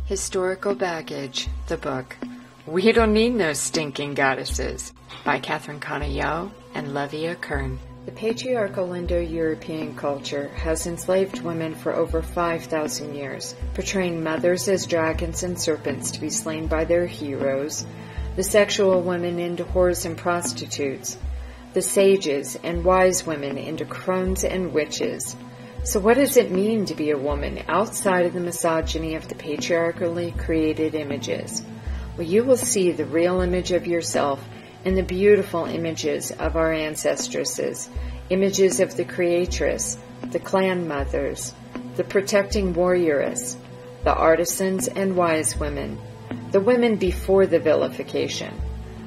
Historical Baggage, the book. We Don't Need No Stinking Goddesses, by Catherine Kanayo and Levia Kern. The patriarchal Indo-European culture has enslaved women for over 5,000 years, portraying mothers as dragons and serpents to be slain by their heroes, the sexual women into whores and prostitutes, the sages and wise women into crones and witches. So what does it mean to be a woman outside of the misogyny of the patriarchally created images? Well, you will see the real image of yourself in the beautiful images of our ancestresses, images of the creatress, the clan mothers, the protecting warrioress, the artisans and wise women, the women before the vilification.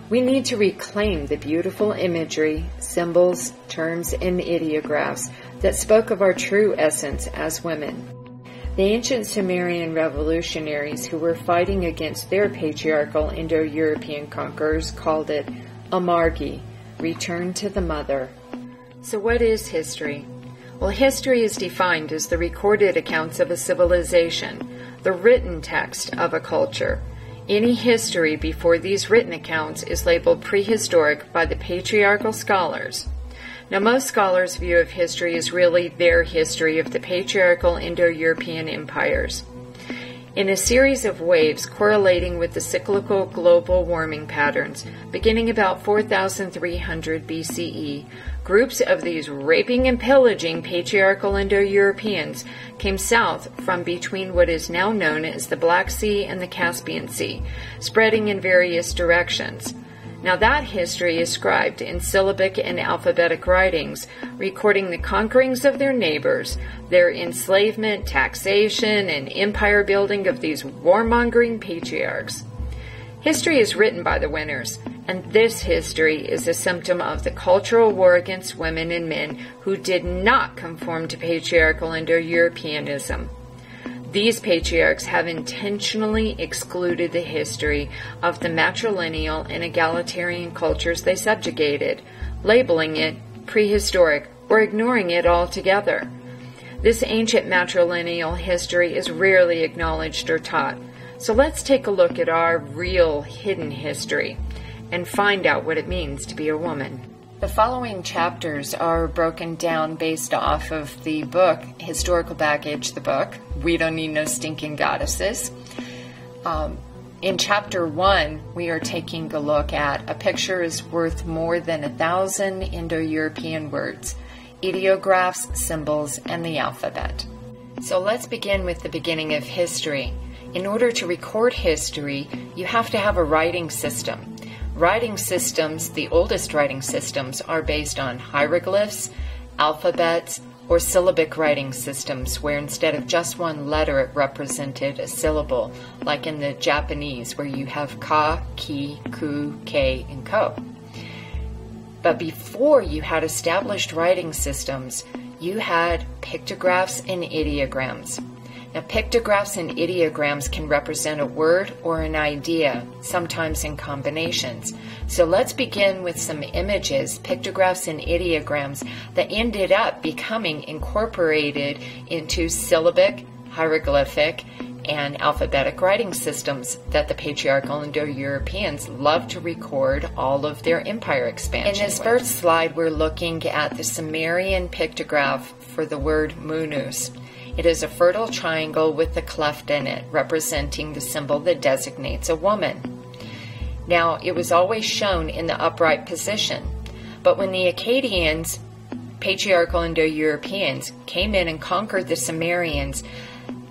We need to reclaim the beautiful imagery, symbols, terms, and ideographs that spoke of our true essence as women. The ancient Sumerian revolutionaries who were fighting against their patriarchal Indo-European conquerors called it Amargi, return to the mother. So what is history? Well, history is defined as the recorded accounts of a civilization, the written text of a culture. Any history before these written accounts is labeled prehistoric by the patriarchal scholars. Now, most scholars' view of history is really their history of the patriarchal Indo-European empires. In a series of waves correlating with the cyclical global warming patterns, beginning about 4,300 BCE, groups of these raping and pillaging patriarchal Indo-Europeans came south from between what is now known as the Black Sea and the Caspian Sea, spreading in various directions. Now that history is scribed in syllabic and alphabetic writings, recording the conquerings of their neighbors, their enslavement, taxation, and empire building of these warmongering patriarchs. History is written by the winners, and this history is a symptom of the cultural war against women and men who did not conform to patriarchal Indo-Europeanism. These patriarchs have intentionally excluded the history of the matrilineal and egalitarian cultures they subjugated, labeling it prehistoric or ignoring it altogether. This ancient matrilineal history is rarely acknowledged or taught. So let's take a look at our real hidden history and find out what it means to be a woman. The following chapters are broken down based off of the book, Historical Baggage, the book. We Don't Need No Stinking Goddesses. In Chapter 1, we are taking a look at a picture is worth more than 1,000 Indo-European words, ideographs, symbols, and the alphabet. So let's begin with the beginning of history. In order to record history, you have to have a writing system. Writing systems, the oldest writing systems, are based on hieroglyphs, alphabets, or syllabic writing systems, where instead of just one letter it represented a syllable, like in the Japanese, where you have ka, ki, ku, ke, and ko. But before you had established writing systems, you had pictographs and ideograms. Now, pictographs and ideograms can represent a word or an idea, sometimes in combinations. So let's begin with some images, pictographs and ideograms, that ended up becoming incorporated into syllabic, hieroglyphic, and alphabetic writing systems that the patriarchal Indo-Europeans love to record all of their empire expansion. In this first slide, we're looking at the Sumerian pictograph for the word munus. It is a fertile triangle with a cleft in it, representing the symbol that designates a woman. Now, it was always shown in the upright position, but when the Akkadians, patriarchal Indo-Europeans, came in and conquered the Sumerians,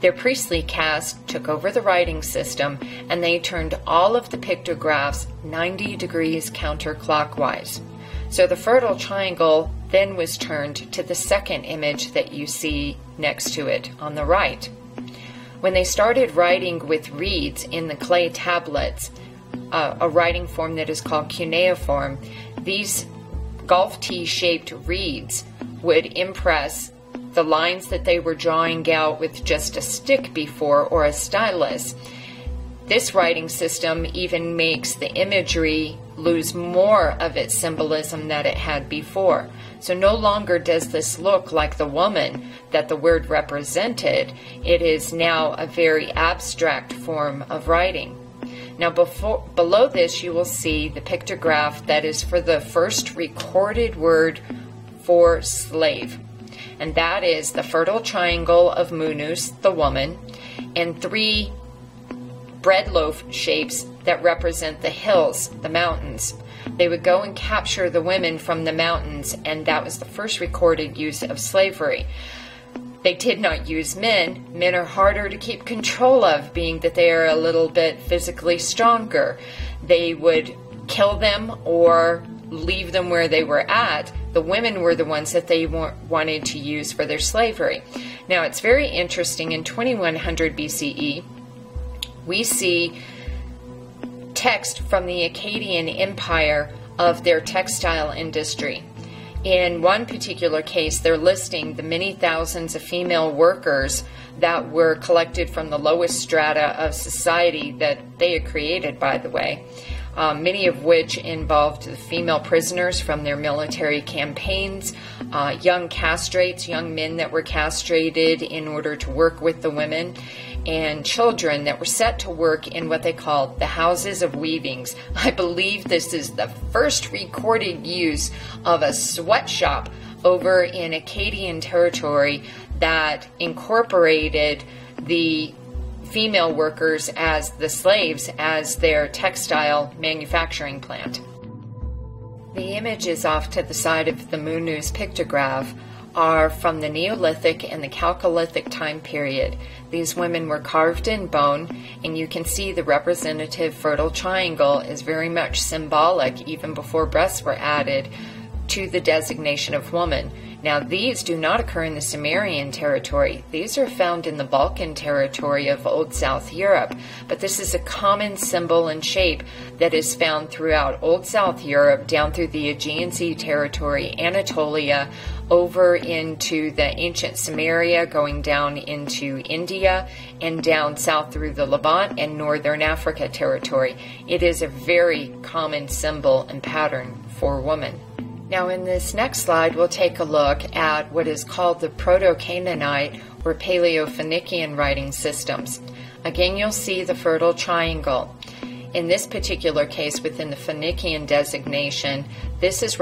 their priestly caste took over the writing system, and they turned all of the pictographs 90 degrees counterclockwise. So the fertile triangle then was turned to the second image that you see next to it on the right. When they started writing with reeds in the clay tablets, a writing form that is called cuneiform, these golf tee-shaped reeds would impress the lines that they were drawing out with just a stick before or a stylus. This writing system even makes the imagery lose more of its symbolism that it had before. So no longer does this look like the woman that the word represented. It is now a very abstract form of writing. Now below this you will see the pictograph that is for the first recorded word for slave. And that is the fertile triangle of Munus, the woman, and 3 bread loaf shapes that represent the hills, the mountains. They would go and capture the women from the mountains, and that was the first recorded use of slavery. They did not use men. Men are harder to keep control of, being that they are a little bit physically stronger. They would kill them or leave them where they were at. The women were the ones that they wanted to use for their slavery. Now, it's very interesting. In 2100 BCE, we see text from the Akkadian Empire of their textile industry. In one particular case, they're listing the many thousands of female workers that were collected from the lowest strata of society that they had created, by the way, many of which involved the female prisoners from their military campaigns, young castrates, young men that were castrated in order to work with the women, and children that were set to work in what they called the houses of weavings. I believe this is the first recorded use of a sweatshop over in Akkadian territory that incorporated the female workers as the slaves as their textile manufacturing plant. The images off to the side of the Munus pictograph are from the Neolithic and the Chalcolithic time period. These women were carved in bone, and you can see the representative fertile triangle is very much symbolic, even before breasts were added, to the designation of woman. Now, these do not occur in the Sumerian territory. These are found in the Balkan territory of Old South Europe, but this is a common symbol and shape that is found throughout Old South Europe, down through the Aegean Sea territory, Anatolia, over into the ancient Samaria, going down into India, and down south through the Levant and Northern Africa territory. It is a very common symbol and pattern for woman. Now in this next slide, we'll take a look at what is called the Proto-Canaanite or Paleo-Phoenician writing systems. Again, you'll see the fertile triangle. In this particular case, within the Phoenician designation, this is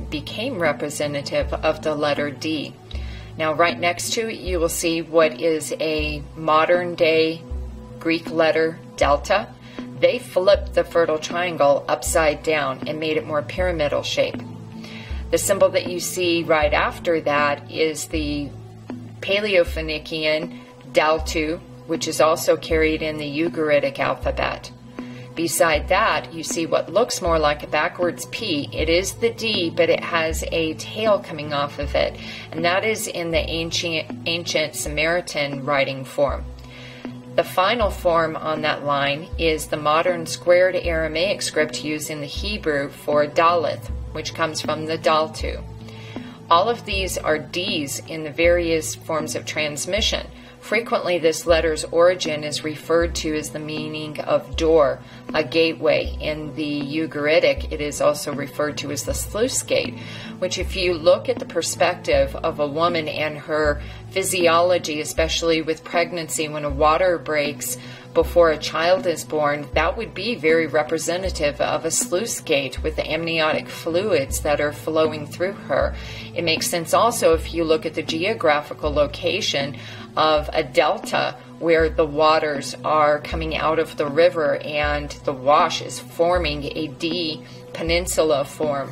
became representative of the letter D. Now right next to it, you will see what is a modern day Greek letter delta. They flipped the fertile triangle upside down and made it more pyramidal shape. The symbol that you see right after that is the Paleo-Phoenician Daltu, which is also carried in the Ugaritic alphabet. Beside that, you see what looks more like a backwards P. It is the D, but it has a tail coming off of it, and that is in the ancient Samaritan writing form. The final form on that line is the modern squared Aramaic script used in the Hebrew for Daleth, which comes from the Daltu. All of these are Ds in the various forms of transmission. Frequently, this letter's origin is referred to as the meaning of door, a gateway. In the Ugaritic, it is also referred to as the sluice gate, which if you look at the perspective of a woman and her physiology, especially with pregnancy, when a water breaks before a child is born, that would be very representative of a sluice gate with the amniotic fluids that are flowing through her. It makes sense also if you look at the geographical location of a delta where the waters are coming out of the river and the wash is forming a D peninsula form,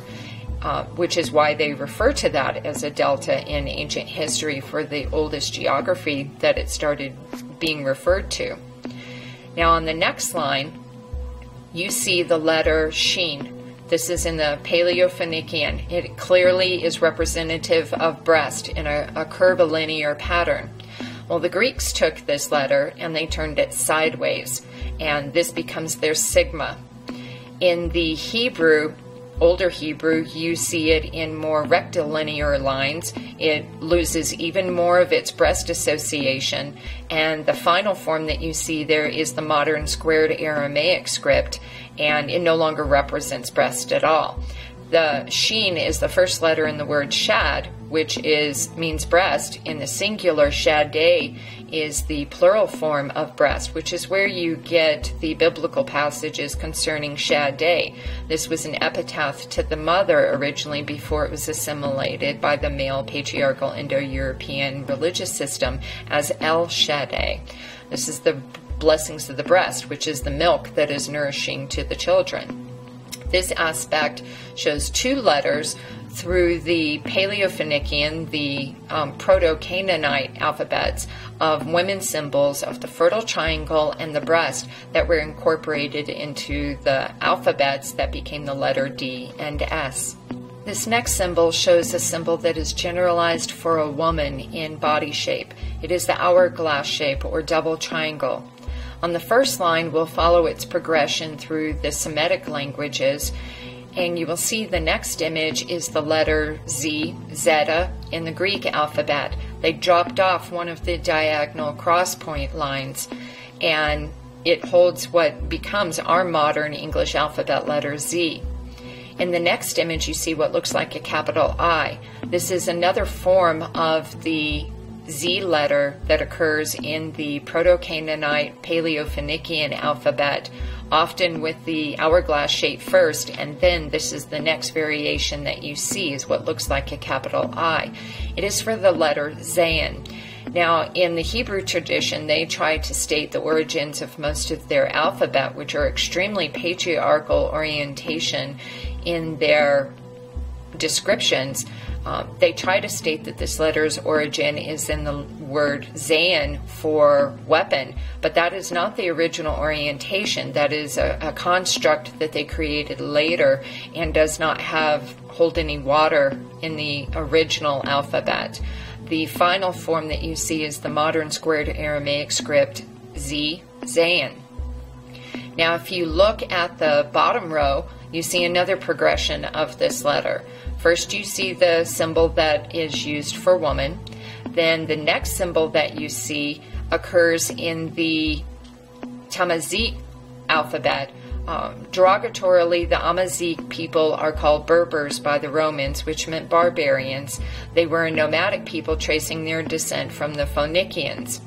which is why they refer to that as a delta in ancient history for the oldest geography that it started being referred to. Now on the next line, you see the letter Shin. This is in the Paleo-Phoenician. It clearly is representative of breast in a curvilinear pattern. Well, the Greeks took this letter and they turned it sideways, and this becomes their sigma. In the Hebrew, Older Hebrew, you see it in more rectilinear lines. It loses even more of its breast association. And the final form that you see there is the modern squared Aramaic script, and it no longer represents breast at all. The sheen is the first letter in the word shad, which means breast. In the singular, shadeh is the plural form of breast, which is where you get the biblical passages concerning shadeh. This was an epitaph to the mother originally before it was assimilated by the male patriarchal Indo-European religious system as El Shaddai. This is the blessings of the breast, which is the milk that is nourishing to the children. This aspect shows two letters through the Paleo-Phoenician, the Proto-Canaanite alphabets of women's symbols of the fertile triangle and the breast that were incorporated into the alphabets that became the letter D and S. This next symbol shows a symbol that is generalized for a woman in body shape. It is the hourglass shape or double triangle. On the first line, we'll follow its progression through the Semitic languages, and you will see the next image is the letter Z, zeta, in the Greek alphabet. They dropped off one of the diagonal crosspoint lines, and it holds what becomes our modern English alphabet letter Z. In the next image, you see what looks like a capital I. This is another form of the Z letter that occurs in the Proto-Canaanite Paleo-Phoenician alphabet, often with the hourglass shape first, and then this is the next variation that you see is what looks like a capital I. It is for the letter Zayin. Now, in the Hebrew tradition, they try to state the origins of most of their alphabet, which are extremely patriarchal orientation in their descriptions. They try to state that this letter's origin is in the word zayin for weapon, but that is not the original orientation. That is a construct that they created later and does not hold any water in the original alphabet. The final form that you see is the modern squared Aramaic script Z, zayin. Now, if you look at the bottom row, you see another progression of this letter. First, you see the symbol that is used for woman. Then the next symbol that you see occurs in the Tamazight alphabet. Derogatorily, the Amazigh people are called Berbers by the Romans, which meant barbarians. They were a nomadic people tracing their descent from the Phoenicians.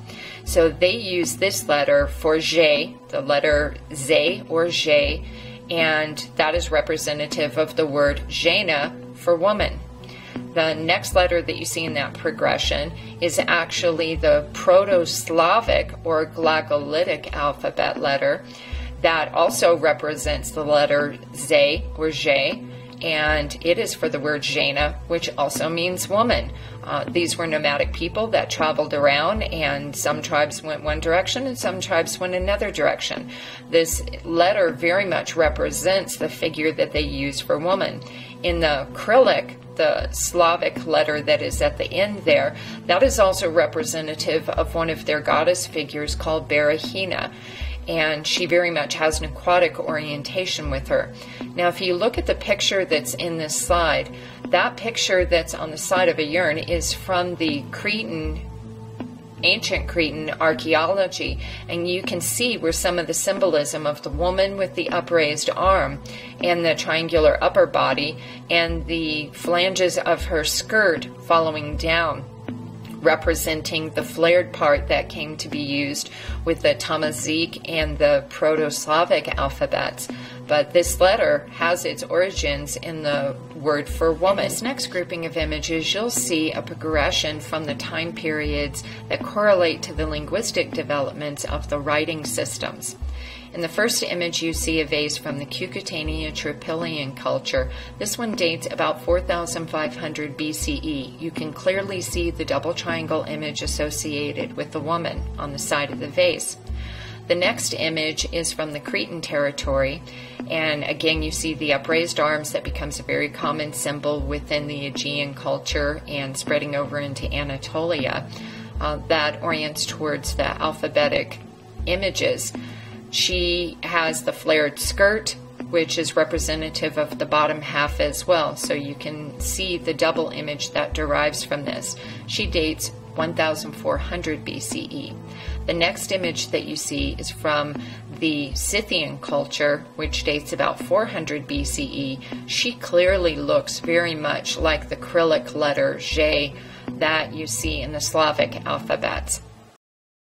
So they use this letter for J, the letter Z or J, and that is representative of the word Jena for woman. The next letter that you see in that progression is actually the Proto-Slavic or Glagolitic alphabet letter that also represents the letter Z or J, and it is for the word Jena, which also means woman. These were nomadic people that traveled around, and some tribes went one direction and some tribes went another direction. This letter very much represents the figure that they use for woman. In the Cyrillic, the Slavic letter that is at the end there, that is also representative of one of their goddess figures called Berahina, and she very much has an aquatic orientation with her. Now, if you look at the picture that's in this slide, that picture that's on the side of a urn is from the ancient Cretan archaeology, and you can see where some of the symbolism of the woman with the upraised arm and the triangular upper body and the flanges of her skirt following down, representing the flared part that came to be used with the Tamazight and the Proto-Slavic alphabets. But this letter has its origins in the word for woman. In this next grouping of images, you'll see a progression from the time periods that correlate to the linguistic developments of the writing systems. In the first image, you see a vase from the Cucutania-Trypillian culture. This one dates about 4,500 BCE. You can clearly see the double triangle image associated with the woman on the side of the vase. The next image is from the Cretan territory, and again you see the upraised arms that becomes a very common symbol within the Aegean culture and spreading over into Anatolia. That orients towards the alphabetic images. She has the flared skirt which is representative of the bottom half as well. So you can see the double image that derives from this. She dates 1400 BCE. The next image that you see is from the Scythian culture, which dates about 400 BCE. She clearly looks very much like the Cyrillic letter J that you see in the Slavic alphabets.